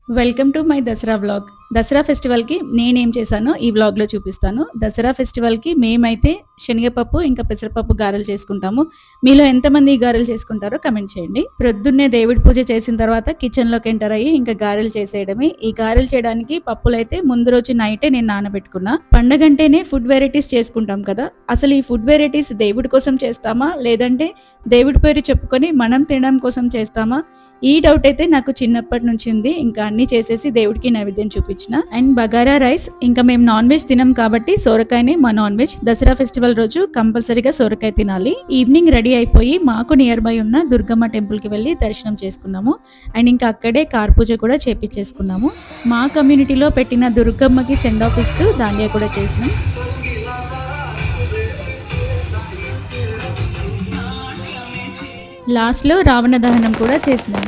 Welcome to my Dasara vlog. Dasara ఫెస్టివల్‌కి నేనేం చేశానో ఈ వ్లాగ్‌లో చూపిస్తాను. దసరా ఫెస్టివల్‌కి మేమైతే శనగపప్పు, ఇంకా పెసరపప్పు గారెలు చేసుకుంటాము. మీలో ఎంతమంది ఈ గారెలు చేసుకుంటారో కమెంట్ చేయండి. ప్రొద్దున్నే దేవుడి పూజ చేసిన తర్వాత కిచెన్‌లోకి ఎంటర్ అయ్యి ఇంకా గారెలు చేసేయడమే. ఈ గారెలు చేయడానికి పప్పులైతే ముందు రోజు నైటే నేను నానబెట్టుకున్నా. పండగంటేనే ఫుడ్ వెరైటీస్ చేసుకుంటాం కదా! అసలు ఈ ఫుడ్ వెరైటీస్ దేవుడి కోసం చేస్తామా? లేదంటే దేవుడి పేరు చెప్పుకొని మనం తినడం కోసం చేస్తామా? ఈ డౌట్ అయితే నాకు చిన్నప్పటి నుంచి ఉంది. ఇంకా అన్ని చేసేసి దేవుడికి నైవేద్యం చూపించిన. అండ్ బగారా రైస్, ఇంకా మేము నాన్ వెజ్ తినం కాబట్టి సోరకాయనే మా నాన్ వెజ్. దసరా ఫెస్టివల్ రోజు కంపల్సరీగా సోరకాయ తినాలి. ఈవినింగ్ రెడీ అయిపోయి మాకు నియర్ బై ఉన్న దుర్గమ్మ టెంపుల్ కి వెళ్ళి దర్శనం చేసుకున్నాము. అండ్ ఇంకా అక్కడే కార్ పూజ కూడా చేపించేసుకున్నాము. మా కమ్యూనిటీలో పెట్టిన దుర్గమ్మకి సెండ్ ఆఫ్ ఇస్తూ దాండియా కూడా చేసినాం. లాస్ట్లో రావణ దహనం కూడా చేసినాం.